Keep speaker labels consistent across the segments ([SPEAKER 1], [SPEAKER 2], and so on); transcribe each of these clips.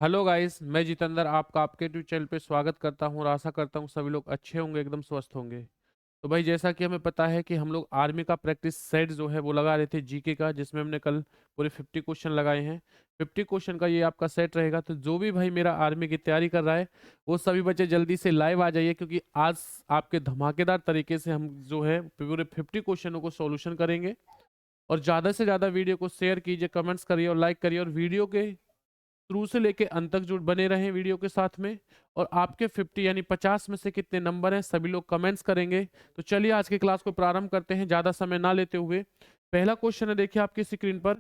[SPEAKER 1] Hello guys, मैं जितेंद्र आपका आपके यूट्यूब चैनल पे स्वागत करता हूं और आशा करता हूं सभी लोग अच्छे होंगे, एकदम स्वस्थ होंगे। तो भाई जैसा कि हमें पता है कि हम लोग आर्मी का प्रैक्टिस सेट जो है वो लगा रहे थे जीके का, जिसमें हमने कल पूरे 50 क्वेश्चन लगाए हैं। 50 क्वेश्चन का ये आपका सेट रहेगा। तो जो भी भाई मेरा आर्मी की तैयारी कर रहा है वो सभी बच्चे जल्दी से लाइव आ जाइए, क्योंकि आज आपके धमाकेदार तरीके से हम जो है पूरे 50 क्वेश्चनों को सॉल्यूशन करेंगे। और ज़्यादा से ज़्यादा वीडियो को शेयर कीजिए, कमेंट्स करिए और लाइक करिए, और वीडियो के शुरू से लेके अंत तक जुड़ बने रहें वीडियो के साथ में। और आपके 50 यानी 50 में से कितने नंबर हैं सभी लोग कमेंट्स करेंगे। तो चलिए आज की क्लास को प्रारंभ करते हैं ज़्यादा समय ना लेते हुए। पहला क्वेश्चन है, देखिए आपकी स्क्रीन पर।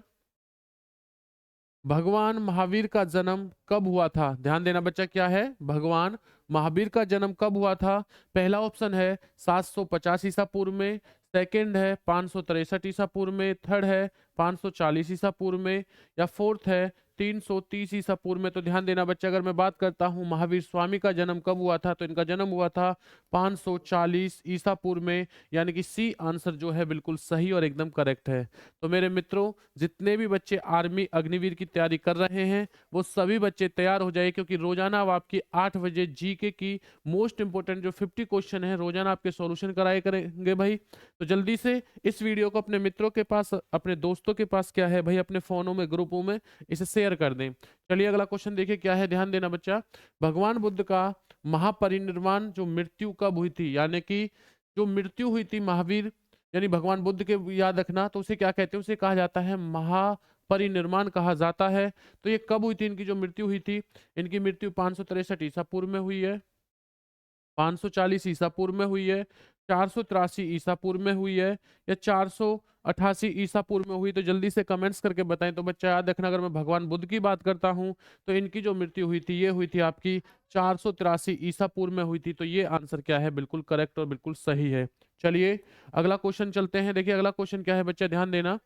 [SPEAKER 1] भगवान महावीर का जन्म कब हुआ था? ध्यान देना बच्चा, क्या है? भगवान महावीर का जन्म कब हुआ था? पहला ऑप्शन है 750 ईसा पूर्व में, सेकंड है 563 ईसा पूर्व में, थर्ड है 540 ईसा पूर्व में, या फोर्थ है 330 ईसा पूर्व में। तो ध्यान देना बच्चा, अगर मैं बात करता हूँ महावीर स्वामी का जन्म कब हुआ था, तो इनका जन्म हुआ था 540 ईसा पूर्व में, यानी कि सी आंसर जो है बिल्कुल सही और एकदम करेक्ट है। तो मेरे मित्रों, जितने भी बच्चे आर्मी अग्निवीर की तैयारी कर रहे हैं वो सभी बच्चे तैयार हो जाए, क्योंकि रोजाना अब आपकी 8 बजे जीके की मोस्ट इंपोर्टेंट जो 50 क्वेश्चन है रोजाना आपके सॉल्यूशन कराए करेंगे भाई। तो जल्दी से इस वीडियो को अपने मित्रों के पास, अपने दोस्तों के पास, क्या है भाई, अपने फोनों में, ग्रुपों में इसे शेयर कर दें। चलिए अगला क्वेश्चन देखिए क्या है, ध्यान देना बच्चा। भगवान बुद्ध का महापरिनिर्वाण जो मृत्यु कब हुई थी, यानी कि जो मृत्यु हुई थी महावीर यानी भगवान बुद्ध के, याद रखना, तो उसे क्या कहते हैं? उसे कहा जाता है महापरिनिर्वाण कहा जाता है। तो ये कब हुई थी इनकी जो मृत्यु हुई थी? इनकी मृत्यु 563 ईसा पूर्व में हुई है, 540 ईसा पूर्व में हुई है, 483 ईसा पूर्व में हुई है, या 488 ईसा पूर्व में हुई। तो जल्दी से कमेंट्स करके बताएं। तो बच्चा याद रखना, अगर मैं भगवान बुद्ध की बात करता हूं तो इनकी जो मृत्यु हुई थी ये हुई थी आपकी 483 ईसा पूर्व में हुई थी। तो ये आंसर क्या है? बिल्कुल करेक्ट और बिल्कुल सही है। चलिए अगला क्वेश्चन चलते हैं। देखिए अगला क्वेश्चन क्या है बच्चा, ध्यान देना।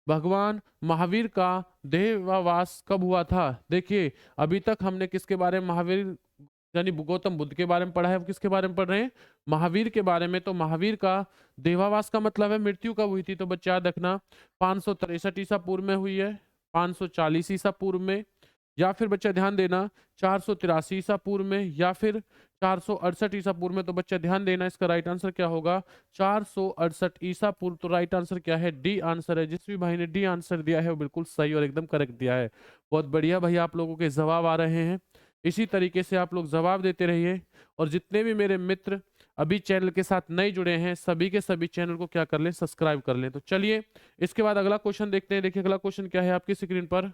[SPEAKER 1] भगवान महावीर का देहावसान कब हुआ था? देखिए अभी तक हमने किसके बारे में, महावीर यानी गौतम बुद्ध के बारे में पढ़ा है। अब किसके बारे में पढ़ रहे हैं? महावीर के बारे में। तो महावीर का देहावसान का मतलब है मृत्यु कब हुई थी? तो बच्चा याद रखना, 563 ईसा पूर्व में हुई है, 540 ईसा पूर्व में, या फिर बच्चा ध्यान देना 483 ईसा पूर्व में, या फिर 468 ईसा पूर्व में। तो बच्चा ध्यान देना, इसका राइट आंसर क्या होगा? 468 ईसा पूर्व। तो राइट आंसर क्या है? डी आंसर है। जिस भी भाई ने डी आंसर दिया है वो बिल्कुल सही और एकदम करेक्ट दिया है। बहुत बढ़िया भाई, आप लोगों के जवाब आ रहे हैं। इसी तरीके से आप लोग जवाब देते रहिए। और जितने भी मेरे मित्र अभी चैनल के साथ नए जुड़े हैं सभी के सभी चैनल को क्या कर लें, सब्सक्राइब कर लें। तो चलिए इसके बाद अगला क्वेश्चन देखते हैं। देखिए अगला क्वेश्चन क्या है आपकी स्क्रीन पर।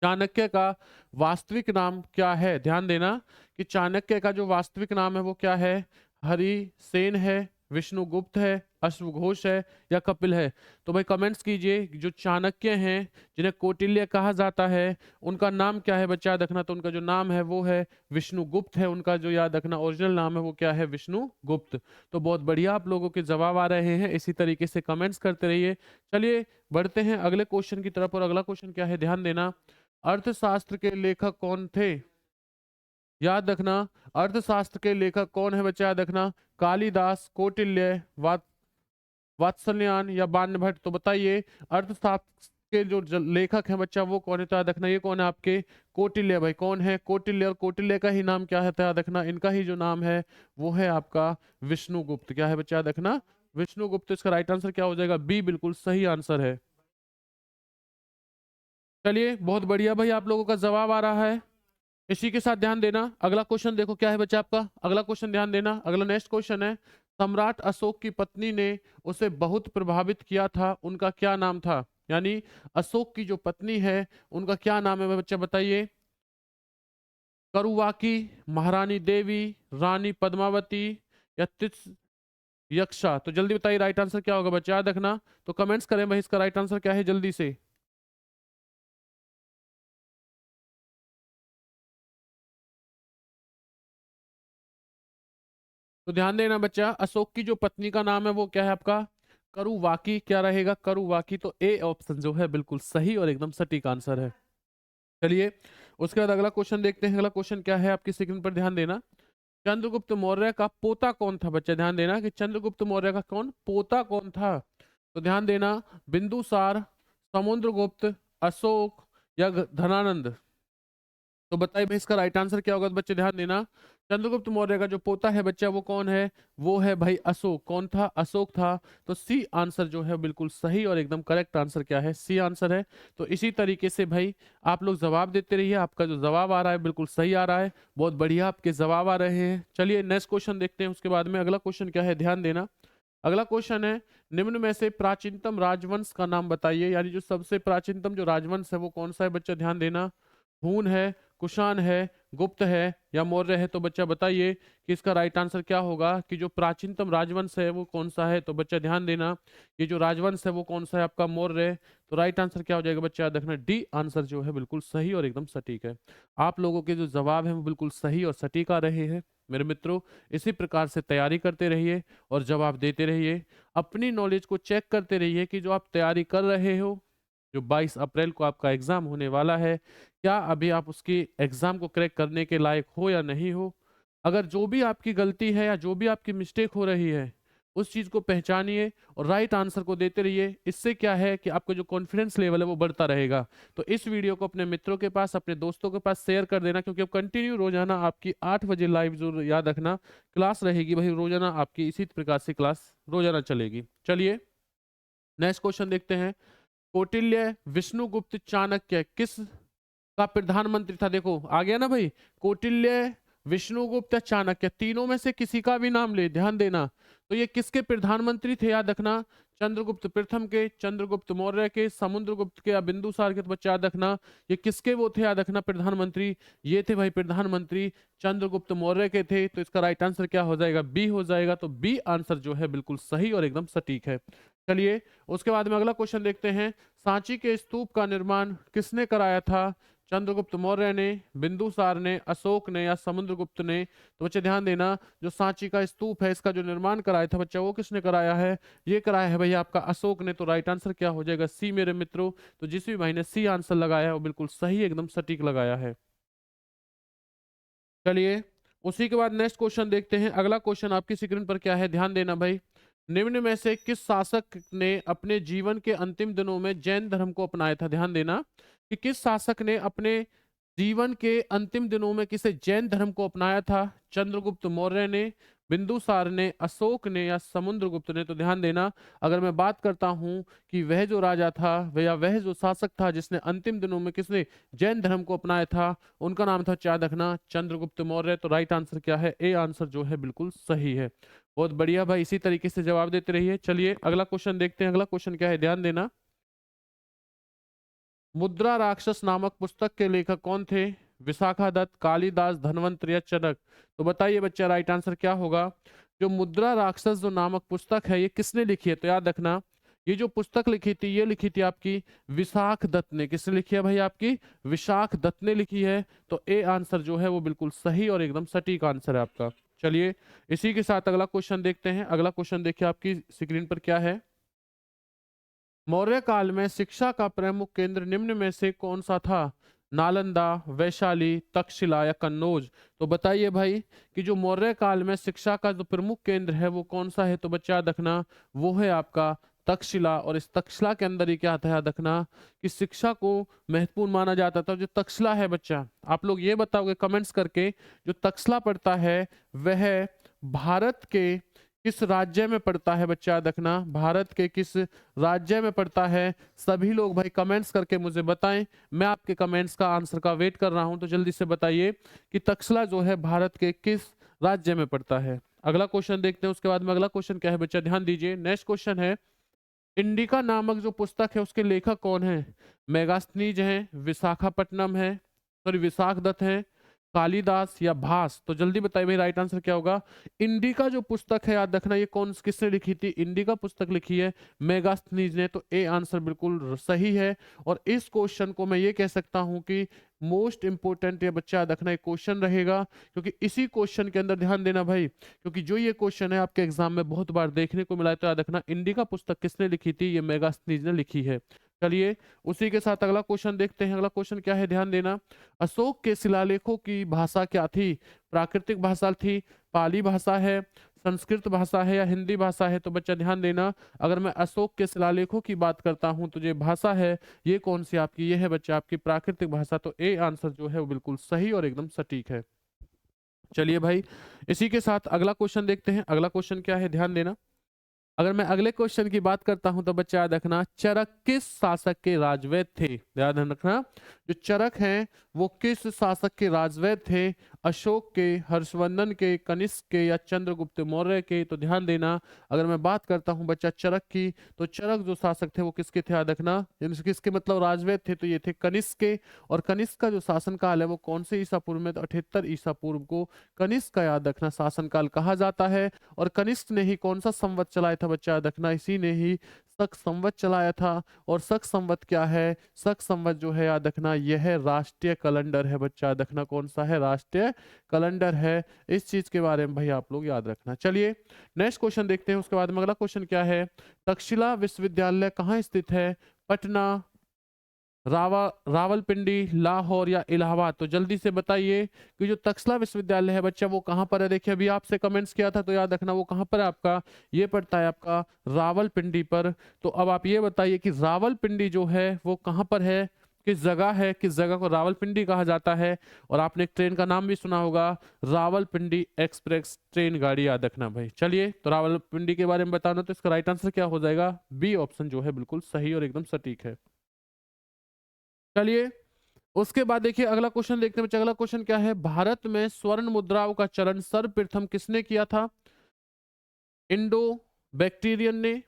[SPEAKER 1] चाणक्य का वास्तविक नाम क्या है? ध्यान देना कि चाणक्य का जो वास्तविक नाम है वो क्या है? हरिसेन है, विष्णुगुप्त है, अश्वघोष है, या कपिल है? तो भाई कमेंट्स कीजिए। जो चाणक्य हैं जिन्हें कौटिल्य कहा जाता है उनका नाम क्या है बच्चा? याद रखना। तो उनका जो नाम है वो है विष्णुगुप्त है। उनका जो, याद रखना, ओरिजिनल नाम है वो क्या है? विष्णुगुप्त। तो बहुत बढ़िया, आप लोगों के जवाब आ रहे हैं। इसी तरीके से कमेंट्स करते रहिए। चलिए बढ़ते हैं अगले क्वेश्चन की तरफ। और अगला क्वेश्चन क्या है, ध्यान देना। अर्थशास्त्र के लेखक कौन थे? याद रखना, अर्थशास्त्र के लेखक कौन है बच्चा? याद रखना, कालिदास, कौटिल्य, वात्स्यायन, या बाणभट्ट। तो बताइए अर्थशास्त्र के जो लेखक हैं बच्चा वो कौन है? तो याद रखना ये कौन है आपके? कौटिल्य। भाई कौन है? कौटिल्य। और कौटिल्य का ही नाम क्या है? तो याद रखना इनका ही जो नाम है वो है आपका विष्णुगुप्त। क्या है बच्चा? याद रखना विष्णुगुप्त। इसका राइट आंसर क्या हो जाएगा? बी बिल्कुल सही आंसर है। चलिए बहुत बढ़िया भाई, आप लोगों का जवाब आ रहा है। इसी के साथ ध्यान देना, अगला क्वेश्चन देखो क्या है बच्चा आपका। अगला क्वेश्चन ध्यान देना, अगला नेक्स्ट क्वेश्चन है। सम्राट अशोक की पत्नी ने उसे बहुत प्रभावित किया था, उनका क्या नाम था? यानी अशोक की जो पत्नी है उनका क्या नाम है बच्चा? बताइए। करुवाकी, महारानी देवी, रानी पद्मावती, या तिस यक्षा। तो जल्दी बताइए राइट आंसर क्या होगा बच्चा? याद रखना। तो कमेंट्स करें भाई, इसका राइट आंसर क्या है जल्दी से। तो ध्यान देना बच्चा, अशोक की जो पत्नी का नाम है वो क्या है आपका? करुवाकी। क्या रहेगा? करुवाकी। तो ए ऑप्शन जो है बिल्कुल सही और एकदम सटीक आंसर है। चलिए उसके बाद अगला क्वेश्चन देखते हैं। अगला क्वेश्चन क्या है आपकी स्क्रीन पर, ध्यान देना। चंद्रगुप्त मौर्य का पोता कौन था बच्चा? ध्यान देना कि चंद्रगुप्त मौर्य का कौन पोता कौन था? तो ध्यान देना, बिंदुसार, समुद्रगुप्त, अशोक, या धनानंद। तो बताइए भाई इसका राइट आंसर क्या होगा? तो बच्चे ध्यान देना, चंद्रगुप्त मौर्य का जो पोता है बच्चा वो कौन है? वो है भाई अशोक। कौन था? अशोक था। तो सी आंसर जो है बिल्कुल सही और एकदम करेक्ट आंसर क्या है? सी आंसर है। तो इसी तरीके से भाई आप लोग जवाब देते रहिए, आपका जो जवाब आ रहा है बिल्कुल सही आ रहा है, बहुत बढ़िया आपके जवाब आ रहे हैं। चलिए नेक्स्ट क्वेश्चन देखते हैं, उसके बाद में अगला क्वेश्चन क्या है ध्यान देना। अगला क्वेश्चन है, निम्न में से प्राचीनतम राजवंश का नाम बताइए, यानी जो सबसे प्राचीनतम जो राजवंश है वो कौन सा है बच्चा? ध्यान देना, हून है, कुषाण है, गुप्त है या मौर्य है? तो बच्चा बताइए कि इसका राइट आंसर क्या होगा, कि जो प्राचीनतम राजवंश है वो कौन सा है? तो बच्चा ध्यान देना, ये जो राजवंश है वो कौन सा है आपका? मौर्य। तो राइट आंसर क्या हो जाएगा बच्चा? याद रखना, डी आंसर जो है बिल्कुल सही और एकदम सटीक है। आप लोगों के जो जवाब है वो बिल्कुल सही और सटीक आ रहे हैं मेरे मित्रों। इसी प्रकार से तैयारी करते रहिए और जवाब देते रहिए, अपनी नॉलेज को चेक करते रहिए कि जो आप तैयारी कर रहे हो, जो 22 अप्रैल को आपका एग्जाम होने वाला है, क्या अभी आप उसकी एग्जाम को क्रैक करने के लायक हो या नहीं हो। अगर जो भी आपकी गलती है या जो भी आपकी मिस्टेक हो रही है, उस चीज को पहचानिए और राइट आंसर को देते रहिए। इससे क्या है कि आपका जो कॉन्फिडेंस लेवल है वो बढ़ता रहेगा। तो इस वीडियो को अपने मित्रों के पास, अपने दोस्तों के पास शेयर कर देना, क्योंकि अब कंटिन्यू रोजाना आपकी 8 बजे लाइव जो याद रखना क्लास रहेगी भाई, रोजाना आपकी इसी प्रकार से क्लास रोजाना चलेगी। चलिए नेक्स्ट क्वेश्चन देखते हैं। कौटिल्य, विष्णुगुप्त, चाणक्य किस का प्रधानमंत्री था? देखो आ गया ना भाई, कौटिल्य, विष्णुगुप्त या चाणक्य, तीनों में से किसी का भी नाम ले, ध्यान देना। तो ये किसके प्रधानमंत्री थे याद रखना? चंद्रगुप्त प्रथम के, चंद्रगुप्त मौर्य के, समुद्रगुप्त के या बिंदुसार के? तो बच्चे याद रखना, ये किसके वो थे याद रखना प्रधानमंत्री? ये थे भाई प्रधानमंत्री चंद्रगुप्त मौर्य के थे। तो इसका राइट आंसर क्या हो जाएगा? बी हो जाएगा। तो बी आंसर जो है बिल्कुल सही और एकदम सटीक है। चलिए उसके बाद में अगला क्वेश्चन देखते हैं। सांची के स्तूप का निर्माण किसने कराया था? चंद्रगुप्त मौर्य ने, बिंदुसार ने, अशोक ने या समुद्रगुप्त ने? तो बच्चे ध्यान देना, जो सांची का स्तूप है इसका जो निर्माण कराया था बच्चा, वो किसने कराया है? ये कराया है भैया आपका अशोक ने। तो राइट आंसर क्या हो जाएगा? सी मेरे मित्रों। तो जिस भी भाई ने सी आंसर लगाया है वो बिल्कुल सही एकदम सटीक लगाया है। चलिए उसी के बाद नेक्स्ट क्वेश्चन देखते हैं। अगला क्वेश्चन आपकी स्क्रीन पर क्या है ध्यान देना भाई। निम्न में से किस शासक ने अपने जीवन के अंतिम दिनों में जैन धर्म को अपनाया था? ध्यान देना कि किस शासक ने अपने जीवन के अंतिम दिनों में किसे जैन धर्म को अपनाया था? चंद्रगुप्त मौर्य ने, बिंदुसार ने, अशोक ने या समुद्रगुप्त ने? तो ध्यान देना, अगर मैं बात करता हूं कि वह जो राजा था वह या वह जो शासक था जिसने अंतिम दिनों में किसने जैन धर्म को अपनाया था, उनका नाम था याद रखना चंद्रगुप्त मौर्य। तो राइट आंसर क्या है? ए आंसर जो है बिल्कुल सही है। बहुत बढ़िया भाई, इसी तरीके से जवाब देते रहिए। चलिए अगला क्वेश्चन देखते हैं। अगला क्वेश्चन क्या है ध्यान देना। मुद्रा राक्षस नामक पुस्तक के लेखक कौन थे? विशाखा दत्त, कालिदास, धनवंतर या चरक? तो बताइए बच्चा राइट आंसर क्या होगा? जो मुद्रा राक्षस जो नामक पुस्तक है ये किसने लिखी है? तो याद रखना, ये जो पुस्तक लिखी थी ये लिखी थी आपकी विशाख दत्त ने। किसने लिखी है भाई? आपकी विशाख दत्त ने लिखी है। तो ए आंसर जो है वो बिल्कुल सही और एकदम सटीक आंसर है आपका। चलिए इसी के साथ अगला क्वेश्चन देखते हैं। अगला क्वेश्चन देखिए आपकी स्क्रीन पर क्या है। मौर्य काल में शिक्षा का प्रमुख केंद्र निम्न में से कौन सा था? नालंदा, वैशाली, तक्षशिला या कन्नौज? तो बताइए भाई कि जो मौर्य काल में शिक्षा का जो प्रमुख केंद्र है वो कौन सा है? तो बच्चा याद रखना, वो है आपका तक्षशिला। और इस तक्षशिला के अंदर ही क्या था याद रखना, कि शिक्षा को महत्वपूर्ण माना जाता था। जो तक्षशिला है बच्चा, आप लोग ये बताओगे कमेंट्स करके, जो तक्षशिला पड़ता है वह भारत के किस राज्य में पड़ता है? बच्चा याद रखना, भारत के किस राज्य में पड़ता है? सभी लोग भाई कमेंट्स करके मुझे बताएं, मैं आपके कमेंट्स का आंसर का वेट कर रहा हूं। तो जल्दी से बताइए कि तक्षशिला जो है भारत के किस राज्य में पड़ता है। अगला क्वेश्चन देखते हैं, उसके बाद में अगला क्वेश्चन क्या है बच्चा ध्यान दीजिए। नेक्स्ट क्वेश्चन है, इंडिका नामक जो पुस्तक है उसके लेखक कौन है? मेगास्थनीज है, विशाखापट्टनम है, सॉरी विशाख दत्त है, कालिदास या भास? तो जल्दी बताइए भाई राइट आंसर क्या होगा? इंडिका जो पुस्तक है याद रखना, ये कौन किसने लिखी थी? इंडिका पुस्तक लिखी है मेगास्थनीज ने। तो ए आंसर बिल्कुल सही है। और इस क्वेश्चन को मैं ये कह सकता हूं कि मोस्ट इंपोर्टेंट ये बच्चा याद रखना एक क्वेश्चन रहेगा, क्योंकि इसी क्वेश्चन के अंदर ध्यान देना भाई, क्योंकि जो ये क्वेश्चन है आपके एग्जाम में बहुत बार देखने को मिला है। तो याद रखना इंडिका पुस्तक किसने लिखी थी? ये मेगास्थनीज ने लिखी है। चलिए उसी के साथ अगला क्वेश्चन देखते हैं। अगला क्वेश्चन क्या है ध्यान देना। अशोक के शिलालेखों की भाषा क्या थी? प्राकृतिक भाषा थी, पाली भाषा है, संस्कृत भाषा है या हिंदी भाषा है? तो बच्चा ध्यान देना, अगर मैं अशोक के शिलालेखों की बात करता हूं तो ये भाषा है, ये कौन सी आपकी, ये है बच्चा आपकी प्राकृतिक भाषा। तो ए आंसर जो है वो बिल्कुल सही और एकदम सटीक है। चलिए भाई, इसी के साथ अगला क्वेश्चन देखते हैं। अगला क्वेश्चन क्या है, ध्यान देना। अगर मैं अगले क्वेश्चन की बात करता हूं तो बच्चा याद रखना, चरक किस शासक के राजवैद थे? याद रखना, जो चरक हैं वो किस शासक के राजवैद थे? अशोक के, हर्षवर्धन के, कनिष्क के या चंद्रगुप्त मौर्य के? तो ध्यान देना, अगर मैं बात करता हूं बच्चा चरक की, तो चरक जो शासक थे वो किसके थे? याद रखना, यानी किसके मतलब राजवैद थे? तो ये थे कनिष्क के। और कनिष्क का जो शासनकाल है वो कौन से ईसा पूर्व में? तो 78 ईसा पूर्व को कनिष्क का याद रखना शासनकाल कहा जाता है। और कनिष्क ने ही कौन सा संवत चलाया था बच्चा? याद रखना, इसी ने ही शक संवत चलाया था। और शक संवत क्या है? शक संवत जो है याद रखना, यह राष्ट्रीय कैलेंडर है बच्चा। याद रखना, कौन सा है? राष्ट्रीय कैलेंडर है। इस चीज के बारे में भाई आप लोग याद रखना। चलिए नेक्स्ट क्वेश्चन देखते हैं, उसके बाद में अगला क्वेश्चन क्या है, तक्षशिला विश्वविद्यालय कहाँ स्थित है? पटना, रावलपिंडी, लाहौर या इलाहाबाद? तो जल्दी से बताइए कि जो तक्षशिला विश्वविद्यालय है बच्चा वो कहाँ पर है? देखिए अभी आपसे कमेंट्स किया था तो याद रखना वो कहाँ पर है आपका, ये पड़ता है आपका रावलपिंडी पर। तो अब आप ये बताइए कि रावलपिंडी जो है वो कहाँ पर है, किस जगह है, किस जगह को रावलपिंडी कहा जाता है? और आपने एक ट्रेन का नाम भी सुना होगा, रावलपिंडी एक्सप्रेस ट्रेन गाड़ी, याद रखना भाई। चलिए, तो रावलपिंडी के बारे में बताना, तो इसका राइट आंसर क्या हो जाएगा? बी ऑप्शन जो है बिल्कुल सही और एकदम सटीक है। चलिए उसके बाद देखिए अगला क्वेश्चन देखते हैं बच्चे। अगला क्वेश्चन क्या है, भारत में स्वर्ण मुद्राओं का चलन सर्वप्रथम किसने किया था? इंडो बैक्टीरियन ने,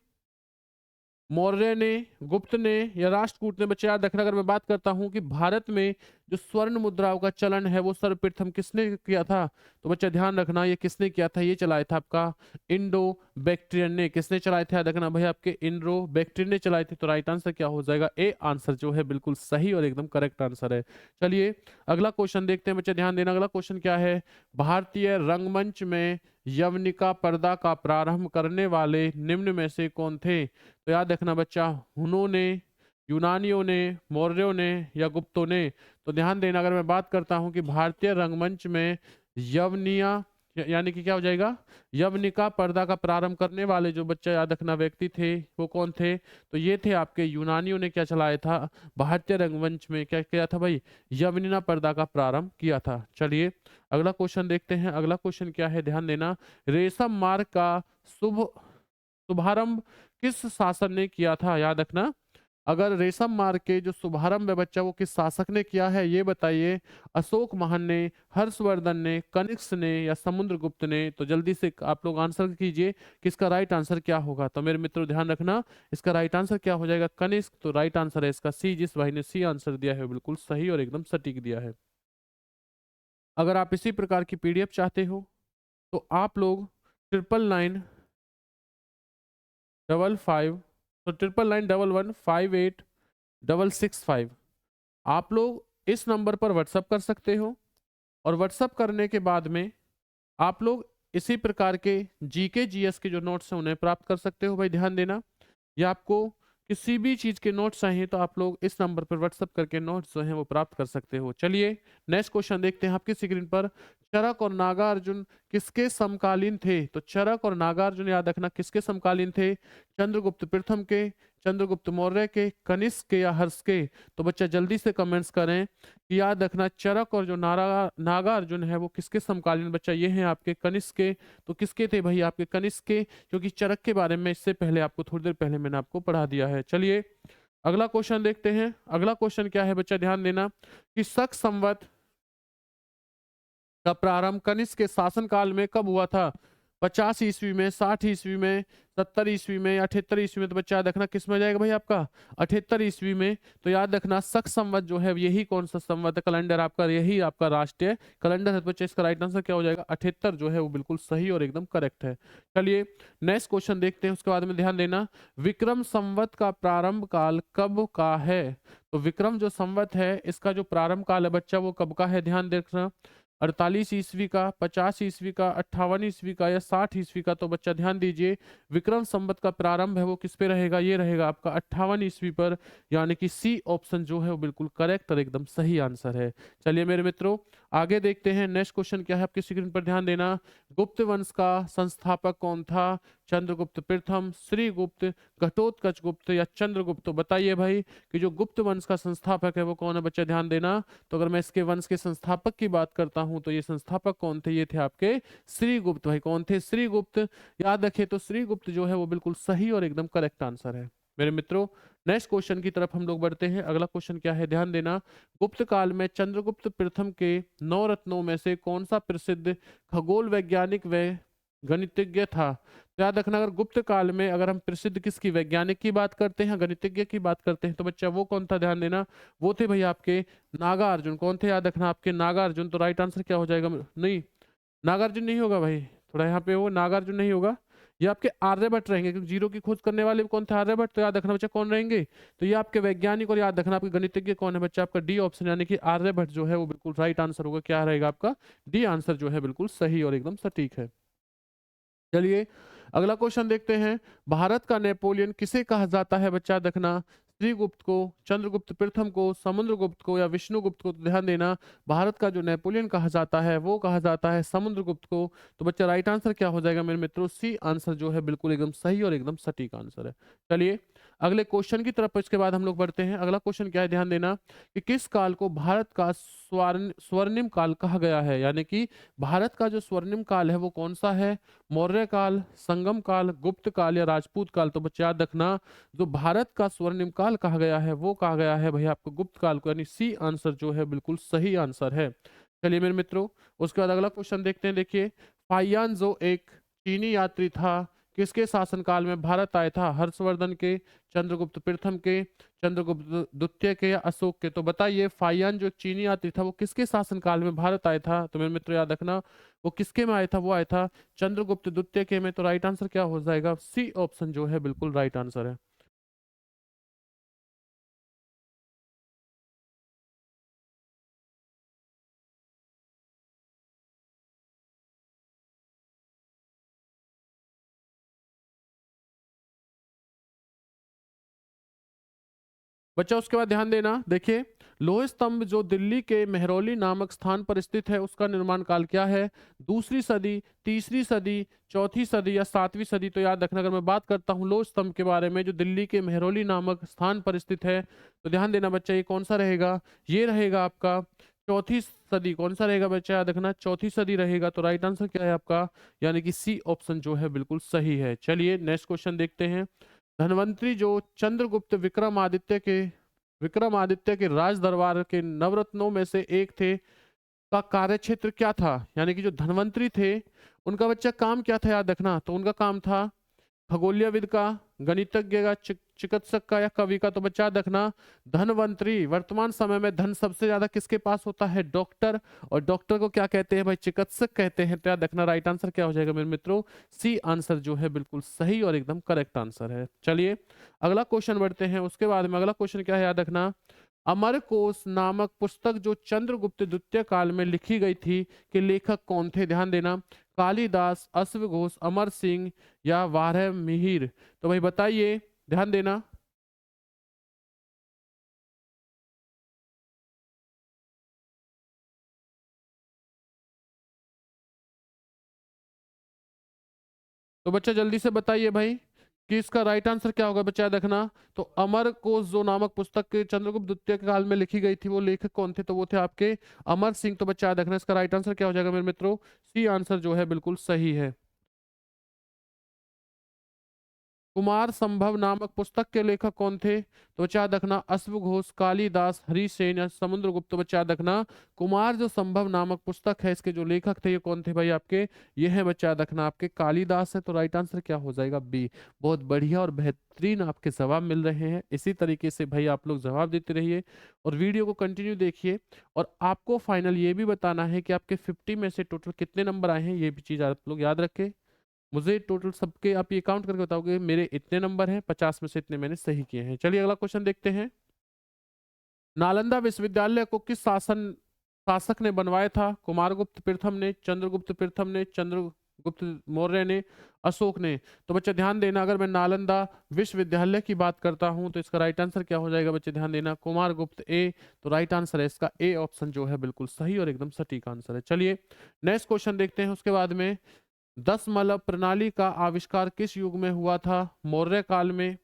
[SPEAKER 1] मौर्य ने, गुप्त ने या राष्ट्रकूट ने? बच्चे याद रखना, अगर मैं बात करता हूं कि भारत में जो स्वर्ण मुद्राओं का चलन है वो सर्वप्रथम किसने किया था? तो बच्चा ध्यान रखना, ये किसने किया था? ये चलाया था आपका इंडो बैक्टीरियन ने। किसने चलाए थे? याद रखना भाई, आपके इंडो बैक्टीरियन ने चलाए थे। तो राइट आंसर क्या हो जाएगा? ए आंसर जो है बिल्कुल सही और एकदम करेक्ट आंसर है। चलिए अगला क्वेश्चन देखते हैं बच्चे, ध्यान देना। अगला क्वेश्चन क्या है, भारतीय रंगमंच में यवनिका पर्दा का प्रारंभ करने वाले निम्न में से कौन थे? तो याद रखना बच्चा, हुनों ने, यूनानियों ने, मौर्यों ने या गुप्तों ने? तो ध्यान देना, अगर मैं बात करता हूं कि भारतीय रंगमंच में यवनिया यानी कि क्या हो जाएगा, यवनिका पर्दा का प्रारंभ करने वाले जो बच्चा याद रखना व्यक्ति थे वो कौन थे? तो ये थे आपके यूनानियों ने क्या चलाया था भारतीय रंगमंच में, क्या किया था भाई? यवनिका पर्दा का प्रारंभ किया था। चलिए अगला क्वेश्चन देखते हैं। अगला क्वेश्चन क्या है, ध्यान देना, रेशम मार्ग का शुभ शुभारंभ किस शासन ने किया था? याद रखना, अगर रेशम मार्ग के जो शुभारंभ है बच्चा वो किस शासक ने किया है ये बताइए। अशोक महान ने, हर्षवर्धन ने, कनिष्क ने या समुद्रगुप्त ने? तो जल्दी से आप लोग आंसर कीजिए कि इसका राइट आंसर क्या होगा। तो मेरे मित्रों ध्यान रखना, इसका राइट आंसर क्या हो जाएगा? कनिष्क। तो राइट आंसर है इसका सी। जिस भाई ने सी आंसर दिया है बिल्कुल सही और एकदम सटीक दिया है। अगर आप इसी प्रकार की पीडीएफ चाहते हो तो आप लोग 9995, तो 9911586665 आप लोग इस नंबर पर व्हाट्सअप कर सकते हो। और व्हाट्सअप करने के बाद में आप लोग इसी प्रकार के जीके जीएस के जो नोट्स हैं उन्हें प्राप्त कर सकते हो। भाई ध्यान देना, या आपको किसी भी चीज के नोट्स चाहिए तो आप लोग इस नंबर पर व्हाट्सअप करके नोट्स जो हैं वो प्राप्त कर सकते हो। चलिए नेक्स्ट क्वेश्चन देखते हैं आपकी स्क्रीन पर, चरक और नागार्जुन किसके समकालीन थे? तो चरक और नागार्जुन याद रखना किसके समकालीन थे? चंद्रगुप्त प्रथम के, चंद्रगुप्त मौर्य के, कनिष्क के या हर्ष के? तो बच्चा जल्दी से कमेंट्स करें कि याद रखना चरक और जो नागार्जुन है वो किसके समकालीन? बच्चा ये हैं आपके कनिष्क के। तो किसके थे भाई? आपके कनिष्क के, क्योंकि चरक के बारे में इससे पहले आपको थोड़ी देर पहले मैंने आपको पढ़ा दिया है। चलिए अगला क्वेश्चन देखते हैं। अगला क्वेश्चन क्या है बच्चा, ध्यान देना कि शक संवत का प्रारंभ कनिष्क के शासनकाल में कब हुआ था? 50 ईस्वी में, 60 ईस्वी में, 70 ईस्वी में या 78 ईस्वी में? तो बच्चा याद रखना किस में जाएगा भाई आपका? 78 ईस्वी में। तो याद रखना शक संवत जो है यही कौन सा संवत है? कैलेंडर आपका, यही आपका राष्ट्रीय कैलेंडर है। तो बच्चा इसका राइट आंसर क्या हो जाएगा? 78 जो है वो बिल्कुल सही और एकदम करेक्ट है। चलिए नेक्स्ट क्वेश्चन देखते हैं, उसके बाद में ध्यान देना, विक्रम संवत का प्रारंभ काल कब का है? तो विक्रम जो संवत है इसका जो प्रारंभ काल है बच्चा वो कब का है? ध्यान देखना, 48 ईस्वी का, 50 ईस्वी का, 58 ईस्वी का या 60 ईस्वी का? तो बच्चा ध्यान दीजिए, विक्रम संवत का प्रारंभ है वो किस पे रहेगा? ये रहेगा आपका 58 ईस्वी पर, यानी कि सी ऑप्शन जो है वो बिल्कुल करेक्ट और एकदम सही आंसर है। चलिए मेरे मित्रों आगे देखते हैं नेक्स्ट क्वेश्चन क्या है, आपकी स्क्रीन पर ध्यान देना। गुप्त वंश का संस्थापक कौन था? चंद्रगुप्त प्रथम, श्रीगुप्त, घटोत्कच गुप्त या चंद्रगुप्त? तो बताइए भाई कि जो गुप्त वंश का संस्थापक है वो कौन है बच्चा, ध्यान देना। तो अगर मैं इसके वंश के संस्थापक की बात करता हूं तो ये संस्थापक कौन थे? ये थे आपके श्रीगुप्त। भाई कौन थे? श्रीगुप्त। याद रखे तो श्रीगुप्त जो है वो बिल्कुल सही और एकदम करेक्ट आंसर है मेरे मित्रों। नेक्स्ट क्वेश्चन की तरफ हम लोग बढ़ते हैं। अगला क्वेश्चन क्या है, ध्यान देना। गुप्त काल में चंद्रगुप्त प्रथम के 9 रत्नों में से कौन सा प्रसिद्ध खगोल वैज्ञानिक व गणितज्ञ था? तो याद रखना, अगर गुप्त काल में अगर हम प्रसिद्ध किसकी, वैज्ञानिक की बात करते हैं, गणितज्ञ की बात करते हैं, तो बच्चा वो कौन था? ध्यान देना, वो थे भाई आपके नागार्जुन। कौन थे? याद रखना, आपके नागार्जुन। तो राइट आंसर क्या हो जाएगा? नहीं, नागार्जुन नहीं होगा भाई, थोड़ा यहाँ पे वो नागार्जुन नहीं होगा, ये आपके आर्यभट्ट रहेंगे, क्योंकि जीरो की खोज करने वाले कौन थे? आर्यभट्ट। तो याद रखना बच्चा कौन रहेंगे? तो ये आपके वैज्ञानिक। और याद रखना आपके गणितज्ञ कौन है बच्चा? आपका डी ऑप्शन, यानी कि आर्यभट्ट जो है वो बिल्कुल राइट आंसर होगा। क्या रहेगा आपका? डी आंसर जो है बिल्कुल सही और एकदम सटीक है। चलिए अगला क्वेश्चन देखते हैं। भारत का नेपोलियन किसे कहा जाता है बच्चा? देखना, श्रीगुप्त को, चंद्रगुप्त प्रथम को, समुद्रगुप्त को या विष्णुगुप्त को? तो ध्यान देना, भारत का जो नेपोलियन कहा जाता है वो कहा जाता है समुद्रगुप्त को। तो बच्चा राइट आंसर क्या हो जाएगा मेरे मित्रों? सी आंसर जो है बिल्कुल एकदम सही और एकदम सटीक आंसर है। चलिए अगले क्वेश्चन की तरफ इसके बाद हम लोग बढ़ते हैं। अगला क्वेश्चन क्या है, ध्यान देना कि किस काल को भारत का स्वर्णिम काल कहा गया है? यानी कि भारत का जो स्वर्णिम काल है वो कौन सा है? मौर्य काल, संगम काल, गुप्त काल या राजपूत काल? तो बच्चे याद रखना, जो भारत का स्वर्णिम काल कहा गया है वो कहा गया है भाई आपको गुप्त काल को, यानी सी आंसर जो है बिल्कुल सही आंसर है। चलिए मेरे मित्रों, उसके बाद अगला क्वेश्चन देखते हैं। देखिए, फाइयान जो एक चीनी यात्री था, किसके शासनकाल में भारत आया था? हर्षवर्धन के, चंद्रगुप्त प्रथम के, चंद्रगुप्त द्वितीय के या अशोक के? तो बताइए, फाइयान जो एक चीनी यात्री था वो किसके शासनकाल में भारत आया था? तो मेरे मित्र याद रखना, वो किसके में आया था? वो आया था चंद्रगुप्त द्वितीय के में। तो राइट आंसर क्या हो जाएगा? सी ऑप्शन जो है बिल्कुल राइट आंसर है। बच्चा उसके बाद ध्यान देना, देखिए, लोह स्तंभ जो दिल्ली के मेहरौली नामक स्थान पर स्थित है उसका निर्माण काल क्या है? दूसरी सदी, तीसरी सदी, चौथी सदी या सातवीं सदी? तो याद रखना, अगर मैं बात करता हूँ लोह स्तंभ के बारे में जो दिल्ली के मेहरौली नामक स्थान पर स्थित है, तो ध्यान देना बच्चा, ये कौन सा रहेगा? ये रहेगा आपका चौथी सदी। कौन सा रहेगा बच्चा? याद रखना, चौथी सदी रहेगा। तो राइट आंसर क्या है आपका? यानी कि सी ऑप्शन जो है बिल्कुल सही है। चलिए नेक्स्ट क्वेश्चन देखते हैं। धनवंतरी जो चंद्रगुप्त विक्रमादित्य के राज दरबार के नवरत्नों में से एक थे का कार्यक्षेत्र क्या था? यानी कि जो धनवंतरी थे उनका बच्चा काम क्या था? याद रखना, तो उनका काम था खगोलीयविद का, गणितज्ञ का, चिकित्सक का या कवि का? तो बच्चा याद रखना, धनवंतरी वर्तमान समय में धन सबसे ज्यादा किसके पास होता है? डॉक्टर। और डॉक्टर को क्या कहते हैं भाई? चिकित्सक कहते हैं। तो याद रखना, राइट आंसर क्या हो जाएगा मेरे मित्रों? सी आंसर जो है बिल्कुल सही और एकदम करेक्ट आंसर है। चलिए अगला क्वेश्चन बढ़ते हैं। उसके बाद में अगला क्वेश्चन क्या है, याद रखना, अमरकोश नामक पुस्तक जो चंद्रगुप्त द्वितीय काल में लिखी गई थी के लेखक कौन थे? ध्यान देना, कालिदास, अश्वघोष, अमर सिंह या वारह मिहिर? तो भाई बताइए, ध्यान देना। तो बच्चा जल्दी से बताइए भाई कि इसका राइट आंसर क्या होगा? बच्चा याद रखना, तो अमर कोश जो नामक पुस्तक के चंद्रगुप्त द्वितीय के काल में लिखी गई थी वो लेखक कौन थे? तो वो थे आपके अमर सिंह। तो बच्चा याद रखना, इसका राइट आंसर क्या हो जाएगा मेरे मित्रों? सी आंसर जो है बिल्कुल सही है। कुमार संभव नामक पुस्तक के लेखक कौन थे? तो बच्चा याद रखना, अश्वघोष, कालिदास, हरिसेन या समुद्रगुप्त? तो बच्चा याद रखना, कुमार जो संभव नामक पुस्तक है इसके जो लेखक थे ये कौन थे भाई आपके? ये है बच्चा याद रखना आपके कालिदास है। तो राइट आंसर क्या हो जाएगा? बी। बहुत बढ़िया और बेहतरीन आपके जवाब मिल रहे हैं। इसी तरीके से भाई आप लोग जवाब देते रहिए और वीडियो को कंटिन्यू देखिए। और आपको फाइनल ये भी बताना है कि आपके 50 में से टोटल कितने नंबर आए हैं, ये भी चीज आप लोग याद रखें। मुझे टोटल सबके आप ये काउंट करके बताओगे मेरे इतने नंबर हैं, 50 में से इतने मैंने सही किए हैं। चलिए अगला क्वेश्चन देखते हैं। नालंदा विश्वविद्यालय को किस शासक ने बनवाया था? कुमारगुप्त प्रथम ने, चंद्रगुप्त प्रथम ने, चंद्र गुप्त मौर्य ने, अशोक ने। तो बच्चा ध्यान देना, अगर मैं नालंदा विश्वविद्यालय की बात करता हूं तो इसका राइट आंसर क्या हो जाएगा बच्चे, ध्यान देना, कुमारगुप्त ए। तो राइट आंसर है इसका ए ऑप्शन जो है बिल्कुल सही और एकदम सटीक आंसर है। चलिए नेक्स्ट क्वेश्चन देखते हैं उसके बाद में। 10 प्रणाली का आविष्कार किस युग में हुआ था? मौर्य काल में,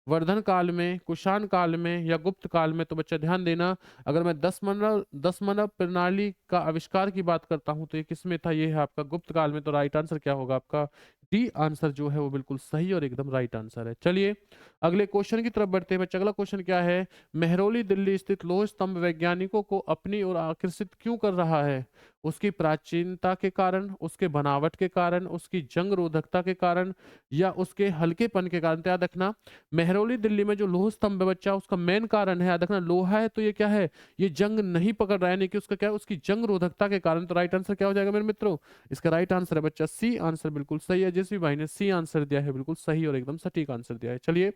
[SPEAKER 1] वर्धन काल में, कुषाण काल में या गुप्त काल में? तो बच्चा ध्यान देना, अगर मैं 10 मानव प्रणाली का आविष्कार की बात करता हूं तो ये किस में था, ये है आपका गुप्त काल में। तो राइट आंसर क्या होगा आपका, डी आंसर जो है वो बिल्कुल सही और एकदम राइट आंसर है। चलिए अगले क्वेश्चन की तरफ बढ़ते हैं बच्चा। अगला क्वेश्चन क्या है, मेहरौली दिल्ली स्थित लौह स्तंभ वैज्ञानिकों को अपनी ओर आकर्षित क्यों कर रहा है? उसकी प्राचीनता के कारण, उसके बनावट के कारण, उसकी जंग रोधकता के कारण या उसके हल्केपन के कारण? तो याद रखना, मेहरौली दिल्ली में जो लौह स्तंभ है बच्चा, उसका मेन कारण है, याद रखना, लोहा है तो ये क्या है, ये जंग नहीं पकड़ रहा है, यानी कि उसका क्या है, उसकी जंग रोधकता के कारण। तो राइट आंसर क्या हो जाएगा मेरे मित्रों, इसका राइट आंसर है बच्चा सी आंसर बिल्कुल सही है। जिस भी भाई ने सी आंसर दिया है बिल्कुल सही और एकदम सटीक आंसर दिया है। चलिए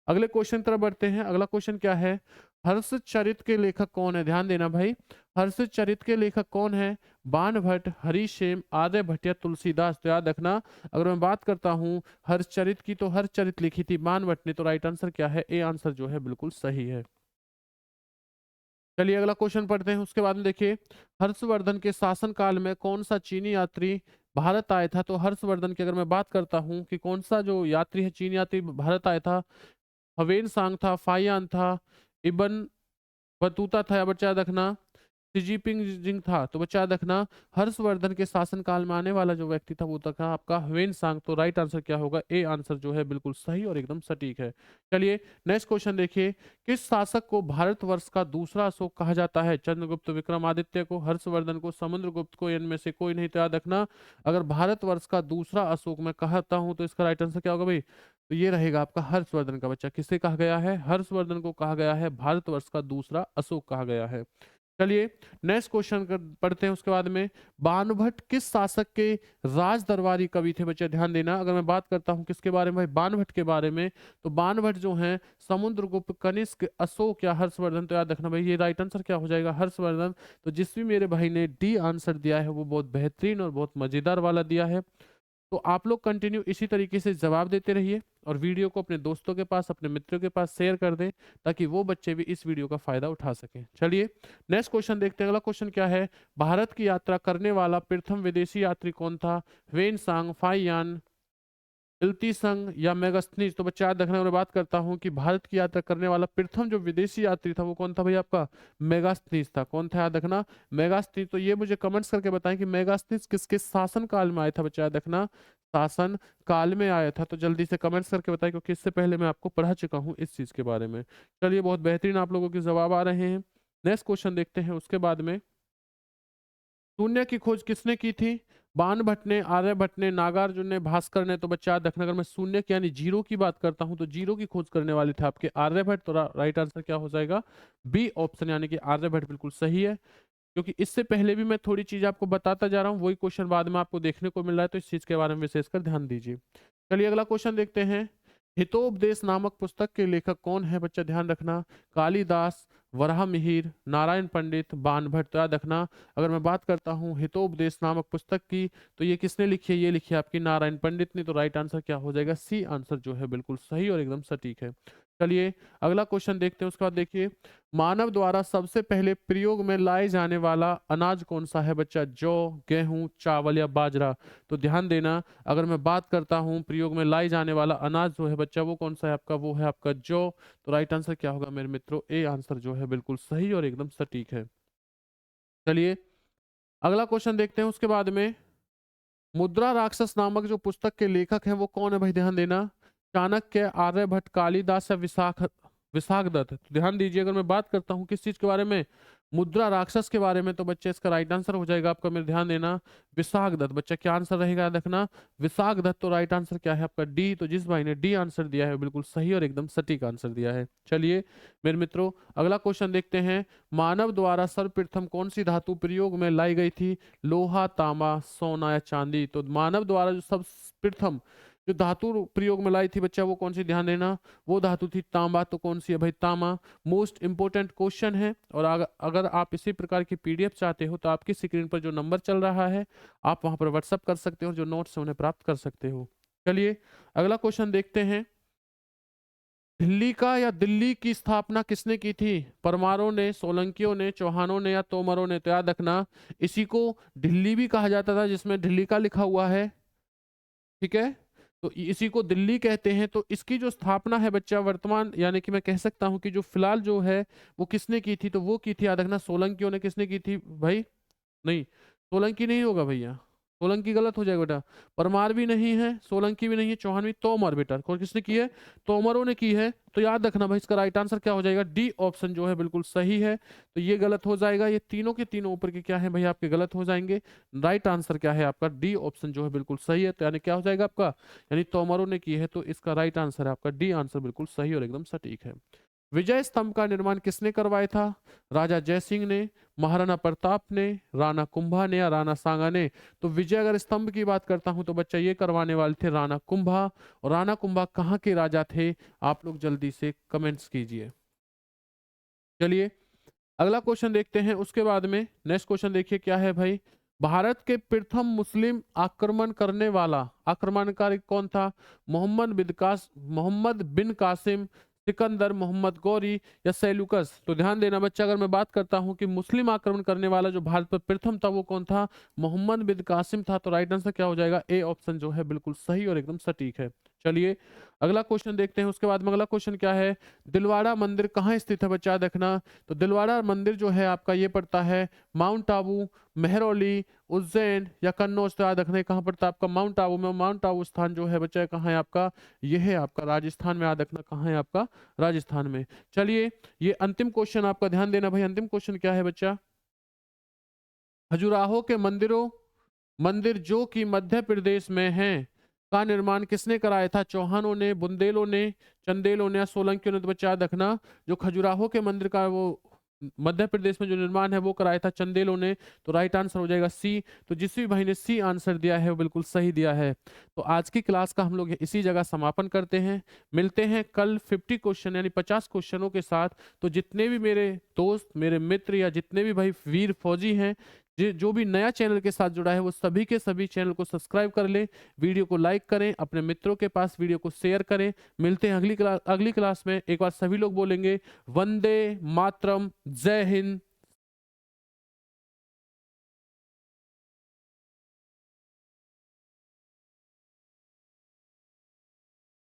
[SPEAKER 1] अगले क्वेश्चन तरफ बढ़ते हैं। अगला क्वेश्चन क्या है, हर्षचरित के लेखक कौन है? ध्यान देना भाई, हर्षचरित के लेखक कौन है? बाणभट्ट, हरिशेम, आर्यभट्ट या तुलसीदास? तो याद रखना, अगर मैं बात करता हूँ हर्षचरित की तो हर्षचरित लिखी थी बाणभट्ट ने। तो राइट आंसर क्या है, ए आंसर जो है बिल्कुल सही है। चलिए अगला क्वेश्चन पढ़ते हैं उसके बाद में देखिए, हर्षवर्धन के शासनकाल में कौन सा चीनी यात्री भारत आया था? तो हर्षवर्धन की अगर मैं बात करता हूँ कि कौन सा जो यात्री है, चीनी यात्री भारत आया था, हवेन सांग था, फाइयान था, इबन बतूता था या बच्चा याद रखना शी जिंग था? तो बच्चा याद रखना, हर्षवर्धन के शासनकाल में आने वाला जो व्यक्ति था वो था आपका ह्वेन सांग। तो राइट आंसर क्या होगा, ए आंसर जो है बिल्कुल सही और एकदम सटीक है। चलिए नेक्स्ट क्वेश्चन देखिए, किस शासक को भारतवर्ष का दूसरा अशोक कहा जाता है? चंद्रगुप्त, विक्रमादित्य को, हर्षवर्धन को, समुद्रगुप्त को, इनमें से कोई नहीं? तो याद रखना, अगर भारतवर्ष का दूसरा अशोक मैं कहता हूं तो इसका राइट आंसर क्या होगा भाई, तो ये रहेगा आपका हर्षवर्धन का। बच्चा किसे कहा गया है, हर्षवर्धन को कहा गया है भारतवर्ष का दूसरा अशोक कहा गया है। चलिए नेक्स्ट क्वेश्चन पढ़ते हैं उसके बाद में, बाणभट्ट किस शासक के राज दरबारी कवि थे? बच्चे ध्यान देना, अगर मैं बात करता हूं किसके बारे में भाई, बाणभट्ट के बारे में, तो बाणभट्ट जो हैं समुद्रगुप्त, कनिष्क, अशोक या हर्षवर्धन? तो याद रखना भाई, ये राइट आंसर क्या हो जाएगा, हर्षवर्धन। तो जिस भी मेरे भाई ने डी आंसर दिया है वो बहुत बेहतरीन और बहुत मजेदार वाला दिया है। तो आप लोग कंटिन्यू इसी तरीके से जवाब देते रहिए और वीडियो को अपने दोस्तों के पास, अपने मित्रों के पास शेयर कर दें ताकि वो बच्चे भी इस वीडियो का फायदा उठा सकें। चलिए नेक्स्ट क्वेश्चन देखते हैं। अगला क्वेश्चन क्या है, भारत की यात्रा करने वाला प्रथम विदेशी यात्री कौन था? ह्वेन सांग, फाइयान, इल्तुतमिश या मेगास्थनीज? तो बच्चे याद रखना, मैं बात करता हूँ कि भारत की यात्रा करने वाला प्रथम जो विदेशी यात्री था वो कौन था भाई, आपका मेगास्थनीज था। कौन था याद रखना, मेगास्थनीज। तो ये मुझे कमेंट्स करके बताएं कि मेगास्थनीज किसके शासन काल में आया था? बच्चे याद रखना, शासन काल में आया था। तो जल्दी से कमेंट्स करके बताएं क्योंकि इससे पहले मैं आपको पढ़ा चुका हूँ इस चीज के बारे में। चलिए बहुत बेहतरीन आप लोगों के जवाब आ रहे हैं। नेक्स्ट क्वेश्चन देखते हैं उसके बाद में, शून्य की खोज किसने की थी? बाणभट्ट ने, आर्यभट्ट ने, नागार्जुन ने, भास्कर ने? तो बच्चा याद रखना, अगर मैं शून्य की यानी जीरो की बात करता हूं तो जीरो की खोज करने वाले थे आपके आर्यभट्ट। तो राइट आंसर क्या हो जाएगा, बी ऑप्शन यानी कि आर्यभट्ट बिल्कुल सही है। क्योंकि इससे पहले भी मैं थोड़ी चीज आपको बताता जा रहा हूँ, वही क्वेश्चन बाद में आपको देखने को मिल रहा है, तो इस चीज के बारे में विशेषकर ध्यान दीजिए। चलिए अगला क्वेश्चन देखते हैं, हितोपदेश नामक पुस्तक के लेखक कौन है? बच्चा ध्यान रखना, कालिदास, वराहमिहिर, नारायण पंडित, बाणभट्ट? तो याद रखना, अगर मैं बात करता हूँ हितोपदेश नामक पुस्तक की तो ये किसने लिखी है, ये लिखी है आपकी नारायण पंडित ने। तो राइट आंसर क्या हो जाएगा, सी आंसर जो है बिल्कुल सही और एकदम सटीक है। चलिए अगला क्वेश्चन देखते हैं उसके बाद देखिए, मानव द्वारा सबसे पहले प्रयोग में लाए जाने वाला अनाज कौन सा है? बच्चा जौ, गेहूं, चावल या बाजरा? तो ध्यान देना, अगर मैं बात करता हूं प्रयोग में लाई जाने वाला अनाज जो है बच्चा वो कौन सा है आपका, वो है आपका जौ। तो राइट आंसर क्या होगा मेरे मित्रों, ए आंसर जो है बिल्कुल सही और एकदम सटीक है। चलिए अगला क्वेश्चन देखते हैं उसके बाद में, मुद्रा राक्षस नामक जो पुस्तक के लेखक हैं वो कौन है भाई? ध्यान देना, चाणक्य, आर्यभट्ट, कालिदास या विशाख दत्त? तो ध्यान दीजिए, अगर मैं बात करता हूँ किस चीज के बारे में, मुद्रा राक्षस के बारे में, तो बच्चे इसका राइट आंसर हो जाएगा आपका, मेरे ध्यान देना, विशाख दत्त। बच्चा क्या आंसर रहेगा याद रखना, विशाख दत्त। तो राइट आंसर क्या है आपका, डी। तो जिस भाई ने डी आंसर दिया है बिल्कुल सही और एकदम सटीक आंसर दिया है। चलिए मेरे मित्रों अगला क्वेश्चन देखते हैं, मानव द्वारा सर्वप्रथम कौन सी धातु प्रयोग में लाई गई थी? लोहा, तांबा, सोना या चांदी? तो मानव द्वारा जो सब प्रथम जो धातु प्रयोग में लाई थी बच्चा वो कौन सी, ध्यान देना, वो धातु थी तांबा। तो कौन सी है भाई, तांबा। मोस्ट इंपोर्टेंट क्वेश्चन है। और अगर आप इसी प्रकार की पीडीएफ चाहते हो तो आपकी स्क्रीन पर जो नंबर चल रहा है आप वहां पर व्हाट्सअप कर सकते हो, जो नोट्स है उन्हें प्राप्त कर सकते हो। चलिए अगला क्वेश्चन देखते हैं। दिल्ली का या दिल्ली की स्थापना किसने की थी? परमारों ने, सोलंकियों ने, चौहानों ने या तोमरों ने? तो याद रखना इसी को दिल्ली भी कहा जाता था, जिसमें दिल्ली का लिखा हुआ है, ठीक है। तो इसी को दिल्ली कहते हैं। तो इसकी जो स्थापना है बच्चा वर्तमान, यानी कि मैं कह सकता हूं कि जो फिलहाल जो है वो किसने की थी, तो वो की थी, याद रखना, सोलंकियों ने। किसने की थी भाई? नहीं, सोलंकी नहीं होगा भैया, सोलंकी गलत हो जाएगा बेटा। परमार भी नहीं है, सोलंकी भी नहीं है, चौहान भी, तोमर बेटा। और किसने की है? तोमरों ने की है। तो याद रखना भाई इसका राइट आंसर क्या हो जाएगा, डी ऑप्शन जो है बिल्कुल सही है। तो ये गलत हो जाएगा, ये तीनों के तीनों ऊपर के क्या है भाई आपके गलत हो जाएंगे। राइट आंसर क्या है आपका, डी ऑप्शन जो है बिल्कुल सही है। तो यानी क्या हो जाएगा आपका, यानी तोमरों ने की है, तो इसका राइट आंसर है आपका डी आंसर बिल्कुल सही और एकदम सटीक है। विजय स्तंभ का निर्माण किसने करवाया था? राजा जयसिंह ने, महाराणा प्रताप ने, राणा कुंभा ने या राणा सांगा ने? तो विजय अगर स्तंभ की बात करता हूं तो बच्चा ये करवाने वाले थे राणा कुंभा। और राणा कुंभा कहाँ के राजा थे? आप लोग जल्दी से कमेंट्स कीजिए। चलिए अगला क्वेश्चन देखते हैं, उसके बाद में नेक्स्ट क्वेश्चन देखिए क्या है भाई। भारत के प्रथम मुस्लिम आक्रमण करने वाला आक्रमणकारी कौन था? मोहम्मद बिन कासिम, सिकंदर, मोहम्मद गौरी या सेल्यूकस? तो ध्यान देना बच्चा, अगर मैं बात करता हूं कि मुस्लिम आक्रमण करने वाला जो भारत पर प्रथम था वो कौन था? मोहम्मद बिन कासिम था। तो राइट आंसर क्या हो जाएगा, ए ऑप्शन जो है बिल्कुल सही और एकदम सटीक है। चलिए अगला क्वेश्चन देखते हैं, उसके बाद में अगला क्वेश्चन क्या है। दिलवाड़ा मंदिर कहाँ स्थित है बच्चा? देखना, तो दिलवाड़ा मंदिर जो है आपका ये पड़ता है माउंट आबू, मेहरौली, उज्जैन या कन्नौज? तो याद रखना कहाँ पड़ता है आपका, माउंट आबू में। माउंट आबू स्थान जो है बच्चा कहाँ है आपका, ये है आपका राजस्थान में। याद रखना कहाँ है आपका, राजस्थान में। चलिए ये अंतिम क्वेश्चन आपका, ध्यान देना भाई, अंतिम क्वेश्चन क्या है बच्चा। खजुराहो के मंदिर जो कि मध्य प्रदेश में है का निर्माण किसने कराया था? चौहानों ने, बुंदेलों ने, चंदेलों ने या सोलंकियों ने? तो बच्चा याद रखना जो खजुराहो के मंदिर का वो मध्य प्रदेश में जो निर्माण है वो कराया था चंदेलों ने। तो राइट आंसर हो जाएगा सी। तो जिस भी भाई ने सी आंसर दिया है वो बिल्कुल सही दिया है। तो आज की क्लास का हम लोग इसी जगह समापन करते हैं। मिलते हैं कल 50 क्वेश्चन यानी 50 क्वेश्चनों के साथ। तो जितने भी मेरे दोस्त, मेरे मित्र या जितने भी भाई वीर फौजी हैं, जो भी नया चैनल के साथ जुड़ा है वो सभी के सभी चैनल को सब्सक्राइब कर लें, वीडियो को लाइक करें, अपने मित्रों के पास वीडियो को शेयर करें। मिलते हैं अगली क्लास में। एक बार सभी लोग बोलेंगे वंदे मातरम, जय हिंद,